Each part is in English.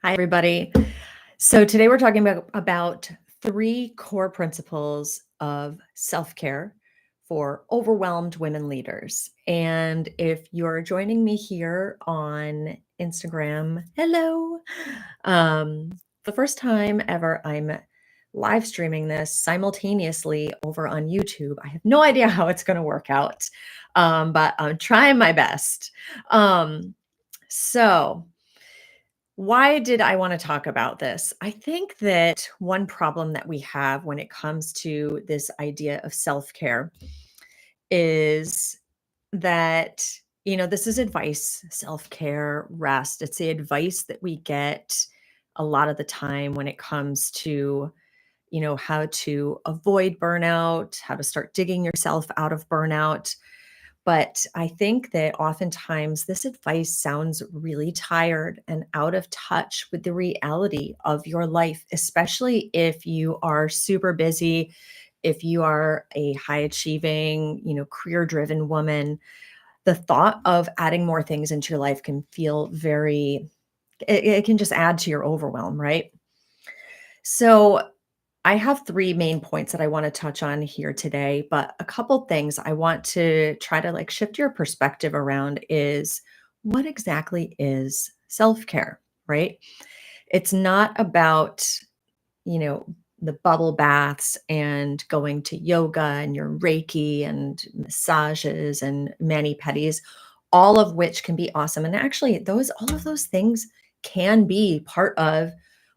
Hi, everybody. So today we're talking about three core principles of self-care for overwhelmed women leaders. And if you're joining me here on Instagram, hello. The first time ever I'm live streaming this simultaneously over on YouTube. I have no idea how it's going to work out, but I'm trying my best. So why did I want to talk about this? I think that one problem that we have when it comes to this idea of self care is that, this is advice, self care, rest. It's the advice that we get a lot of the time when it comes to, how to avoid burnout, how to start digging yourself out of burnout. But I think that oftentimes this advice sounds really tired and out of touch with the reality of your life, especially if you are super busy, if you are a high achieving, career driven woman. The thought of adding more things into your life can feel it can just add to your overwhelm, right? So I have three main points that I want to touch on here today, but a couple things I want to try to like shift your perspective around is what exactly is self-care, right? It's not about, you know, the bubble baths and going to yoga and your Reiki and massages and mani-pedis, all of which can be awesome. And actually, all of those things can be part of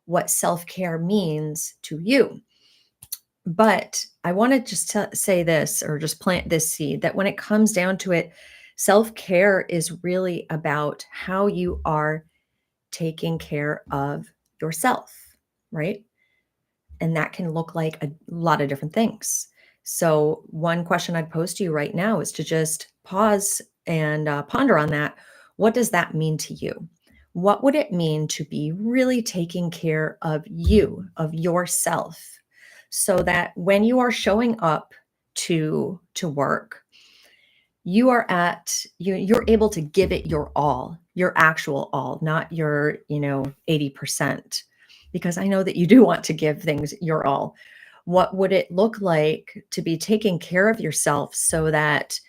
what self-care means to you. But I want to just say this or just plant this seed that when it comes down to it, self care is really about how you are taking care of yourself, right? And that can look like a lot of different things. So, one question I'd pose to you right now is to just pause and ponder on that. What does that mean to you? What would it mean to be really taking care of you, of yourself, so that when you are showing up to work, you're able to give it your all, your actual all, not your 80%, because I know that you do want to give things your all. What would it look like to be taking care of yourself so that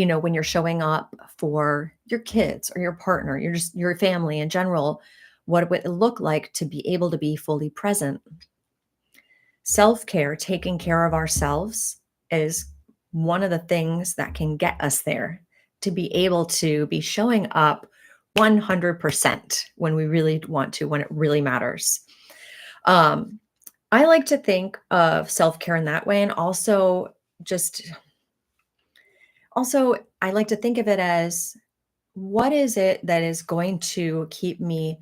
when you're showing up for your kids or your partner, your family in general, what would it look like to be able to be fully present? Self-care, taking care of ourselves, is one of the things that can get us there, to be able to be showing up 100% when we really want to, when it really matters. Um, I like to think of self-care in that way, and just also I like to think of it as, what is it that is going to keep me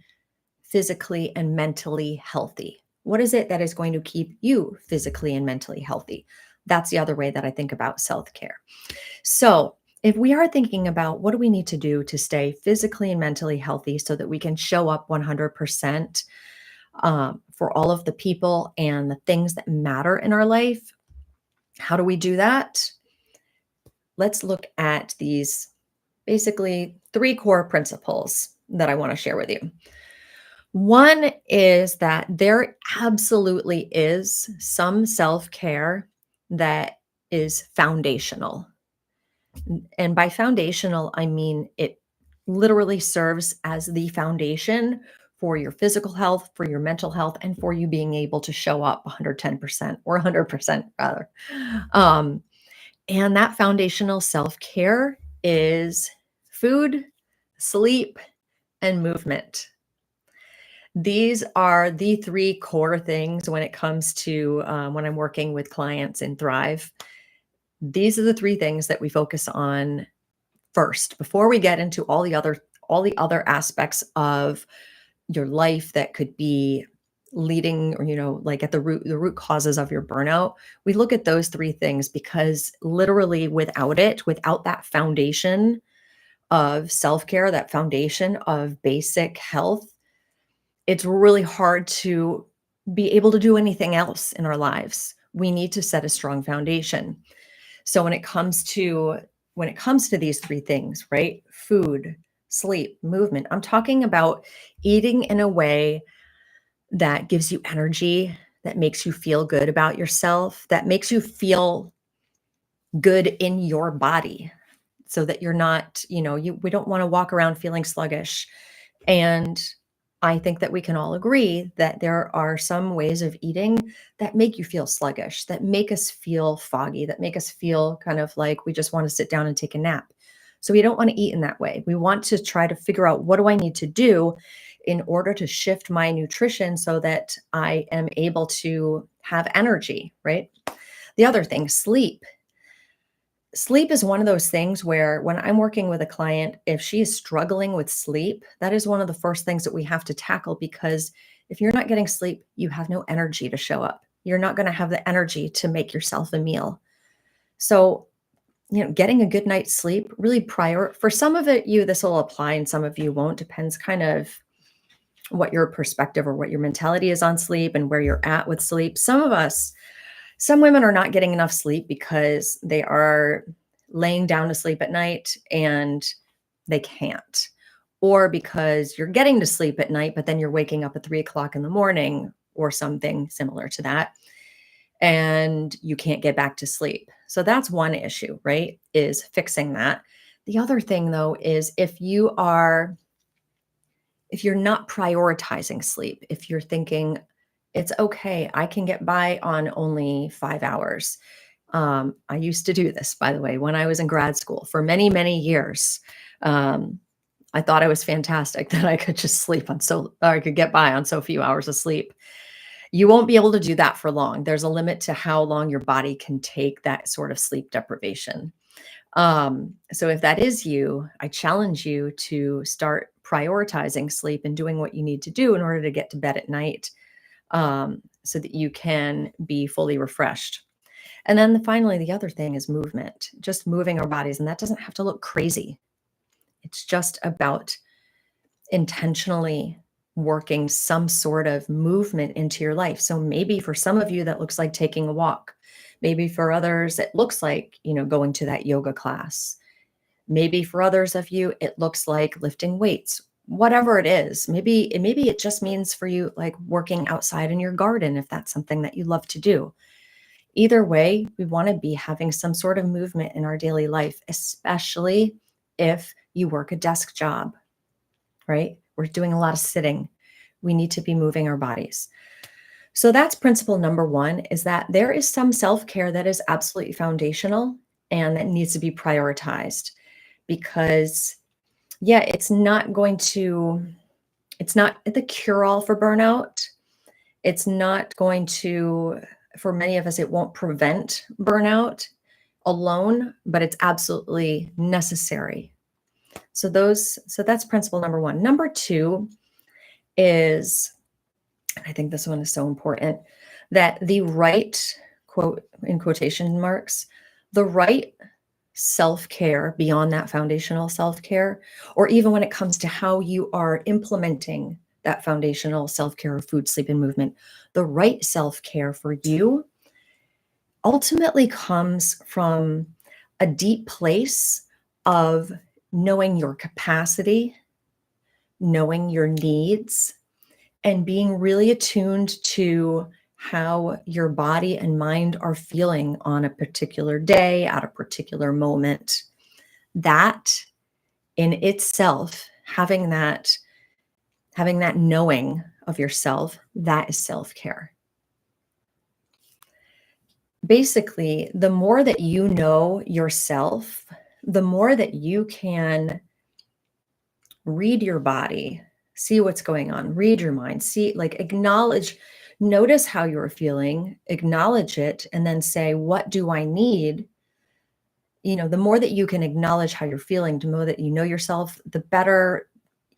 physically and mentally healthy? What is it that is going to keep you physically and mentally healthy? That's the other way that I think about self care. So, if we are thinking about what do we need to do to stay physically and mentally healthy so that we can show up 100% for all of the people and the things that matter in our life, how do we do that? Let's look at these basically three core principles that I want to share with you. One is that there absolutely is some self care that is foundational. And by foundational, I mean it literally serves as the foundation for your physical health, for your mental health, and for you being able to show up 110% or 100% rather. Um, and that foundational self care is food, sleep, and movement. These are the three core things when it comes to when I'm working with clients in Thrive. These are the three things that we focus on first before we get into all the other aspects of your life that could be leading, or like at the root causes of your burnout. We look at those three things because literally without that foundation of self-care, that foundation of basic health, it's really hard to be able to do anything else in our lives. We need to set a strong foundation. So when it comes to these three things, right? Food, sleep, movement. I'm talking about eating in a way that gives you energy, that makes you feel good about yourself, that makes you feel good in your body so that you're not, we don't want to walk around feeling sluggish. And I think that we can all agree that there are some ways of eating that make you feel sluggish, that make us feel foggy, that make us feel kind of like we just want to sit down and take a nap. So we don't want to eat in that way. We want to try to figure out, what do I need to do in order to shift my nutrition so that I am able to have energy, right? The other thing, sleep. Sleep is one of those things where when I'm working with a client, if she is struggling with sleep, that is one of the first things that we have to tackle, because if you're not getting sleep, you have no energy to show up. You're not going to have the energy to make yourself a meal. So, getting a good night's sleep, really for some of it, this will apply and some of you won't. Depends kind of what your perspective or what your mentality is on sleep and where you're at with sleep. Some women are not getting enough sleep because they are laying down to sleep at night and they can't, or because you're getting to sleep at night, but then you're waking up at 3 o'clock in the morning or something similar to that, and you can't get back to sleep. So that's one issue, right? Is fixing that. The other thing though is if you're not prioritizing sleep, if you're thinking, it's okay, I can get by on only 5 hours. I used to do this, by the way, when I was in grad school for many, many years. I thought I was fantastic that I could just I could get by on so few hours of sleep. You won't be able to do that for long. There's a limit to how long your body can take that sort of sleep deprivation. So if that is you, I challenge you to start prioritizing sleep and doing what you need to do in order to get to bed at night, so that you can be fully refreshed. And then finally, the other thing is movement, just moving our bodies. And that doesn't have to look crazy. It's just about intentionally working some sort of movement into your life. So maybe for some of you, that looks like taking a walk. Maybe for others, it looks like, going to that yoga class. Maybe for others of you, it looks like lifting weights. Whatever it is, maybe it just means for you, like working outside in your garden, if that's something that you love to do. Either way, we want to be having some sort of movement in our daily life, especially if you work a desk job, right? We're doing a lot of sitting. We need to be moving our bodies. So that's principle number one, is that there is some self-care that is absolutely foundational and that needs to be prioritized, because it's not the cure-all for burnout. It's not going to, for many of us, it won't prevent burnout alone, but it's absolutely necessary. So that's principle number one. Number two is, and I think this one is so important, that the right, quote, in quotation marks, the right self-care beyond that foundational self-care, or even when it comes to how you are implementing that foundational self-care of food, sleep, and movement, the right self-care for you ultimately comes from a deep place of knowing your capacity, knowing your needs, and being really attuned to how your body and mind are feeling on a particular day, at a particular moment. That in itself, having that knowing of yourself, that is self-care. Basically, the more that you know yourself, the more that you can read your body, see what's going on, read your mind, notice how you're feeling, acknowledge it, and then say, what do I need? The more that you can acknowledge how you're feeling, the more that you know yourself, the better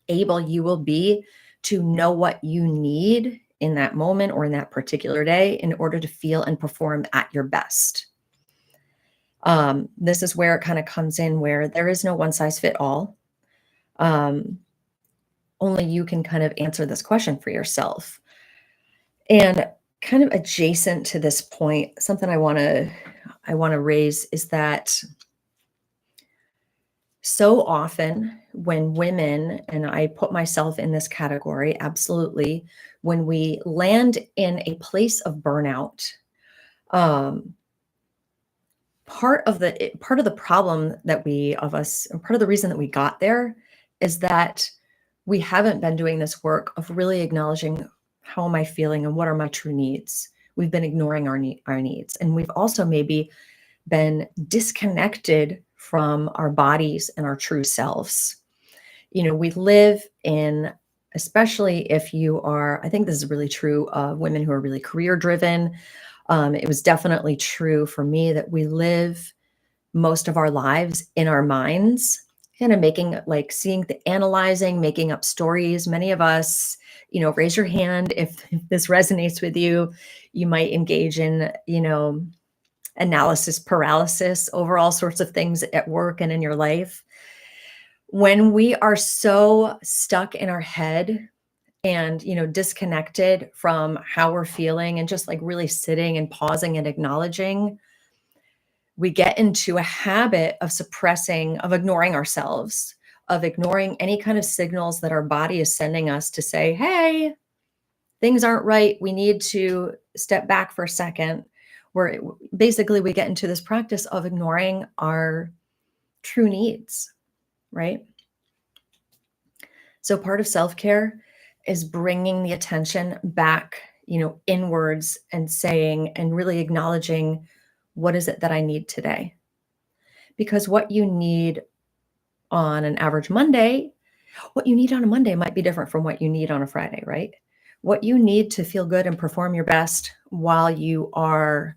able you will be to know what you need in that moment or in that particular day in order to feel and perform at your best. This is where it kind of comes in, where there is no one size fit all. Only you can kind of answer this question for yourself. And kind of adjacent to this point, something I want to raise is that So often, when women, and I put myself in this category, absolutely, when we land in a place of burnout, um, part of the problem that we of us and part of the reason that we got there is that we haven't been doing this work of really acknowledging how am I feeling and what are my true needs. We've been ignoring our needs, and we've also maybe been disconnected from our bodies and our true selves. We live in, especially if you are, I think this is really true of women who are really career driven. It was definitely true for me that we live most of our lives in our minds, kind of making, like, seeing the analyzing, making up stories. Many of us, raise your hand if this resonates with you. You might engage in, analysis paralysis over all sorts of things at work and in your life. When we are so stuck in our head and, disconnected from how we're feeling and just like really sitting and pausing and acknowledging, we get into a habit of suppressing, of ignoring ourselves, of ignoring any kind of signals that our body is sending us to say, hey, things aren't right. We need to step back for a second. Where basically we get into this practice of ignoring our true needs, right? So part of self-care is bringing the attention back, inwards and saying and really acknowledging, what is it that I need today? Because what you need on an average Monday, what you need on a Monday might be different from what you need on a Friday, right? What you need to feel good and perform your best while you are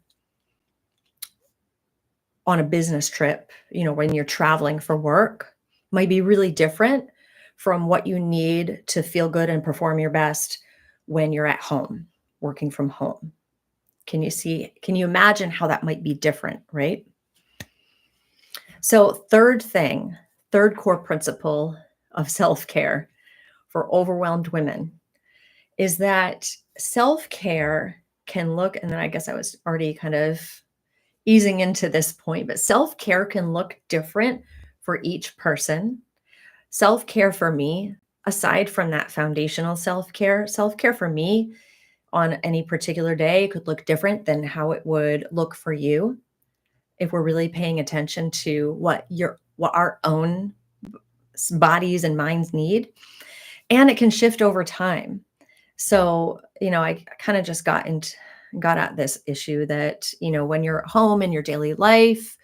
on a business trip, when you're traveling for work, might be really different from what you need to feel good and perform your best when you're at home, working from home. Can you imagine how that might be different, right? So, third core principle of self care for overwhelmed women is that self care can look, and then I guess I was already kind of easing into this point, but self care can look different for each person. Self care for me, aside from that foundational self care for me on any particular day could look different than how it would look for you if we're really paying attention to what our own bodies and minds need. And it can shift over time. So, I kind of just got at this issue that, when you're at home in your daily life,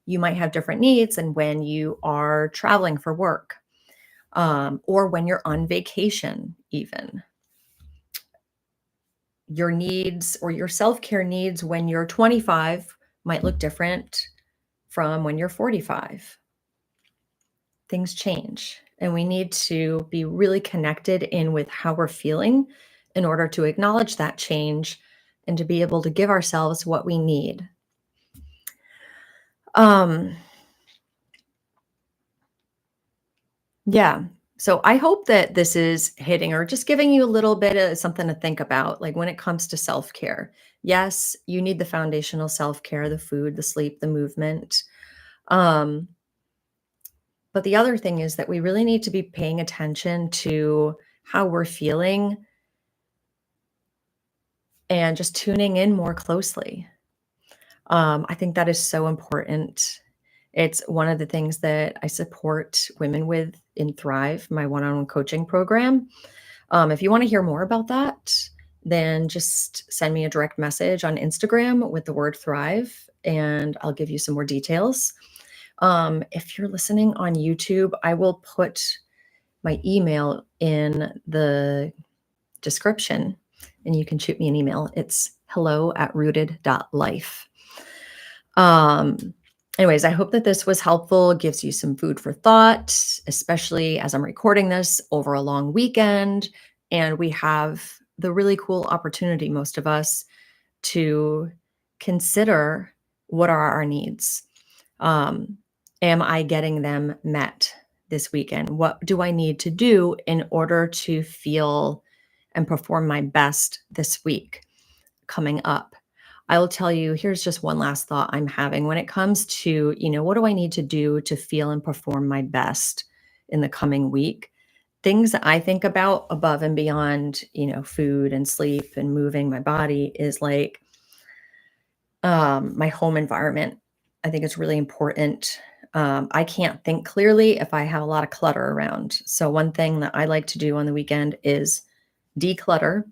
you might have different needs than when you are traveling for work, or when you're on vacation, even. Your needs or your self-care needs when you're 25 might look different from when you're 45. Things change, and we need to be really connected in with how we're feeling in order to acknowledge that change and to be able to give ourselves what we need. Um, yeah. So I hope that this is hitting or just giving you a little bit of something to think about, like when it comes to self care. Yes, you need the foundational self care, the food, the sleep, the movement. Um, but the other thing is that we really need to be paying attention to how we're feeling and just tuning in more closely. I think that is so important. It's one of the things that I support women with in Thrive, my one-on-one coaching program. If you want to hear more about that, then just send me a direct message on Instagram with the word Thrive, and I'll give you some more details. If you're listening on YouTube, I will put my email in the description and you can shoot me an email. It's hello@rooted.life. Anyways, I hope that this was helpful, gives you some food for thought, especially as I'm recording this over a long weekend. And we have the really cool opportunity, most of us, to consider what are our needs. Am I getting them met this weekend? What do I need to do in order to feel and perform my best this week coming up? I will tell you, here's just one last thought I'm having when it comes to, what do I need to do to feel and perform my best in the coming week? Things that I think about above and beyond, food and sleep and moving my body is like my home environment. I think it's really important. I can't think clearly if I have a lot of clutter around. So, one thing that I like to do on the weekend is declutter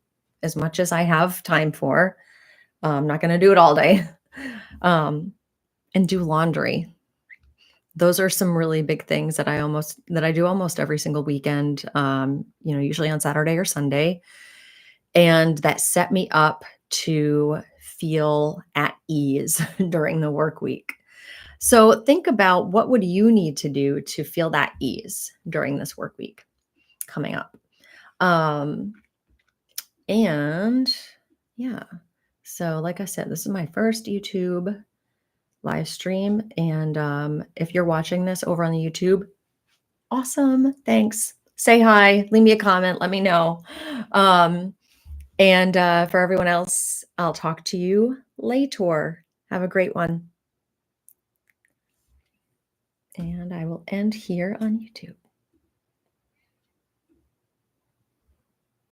as much as I have time for. I'm not going to do it all day. um, and do laundry. Those are some really big things that I do almost every single weekend. Usually on Saturday or Sunday, and that set me up to feel at ease during the work week. So think about, what would you need to do to feel that ease during this work week coming up? Um, and yeah, so like I said, this is my first YouTube live stream. And if you're watching this over on the YouTube, awesome. Thanks. Say hi, leave me a comment, let me know. And for everyone else, I'll talk to you later. Have a great one. And I will end here on YouTube.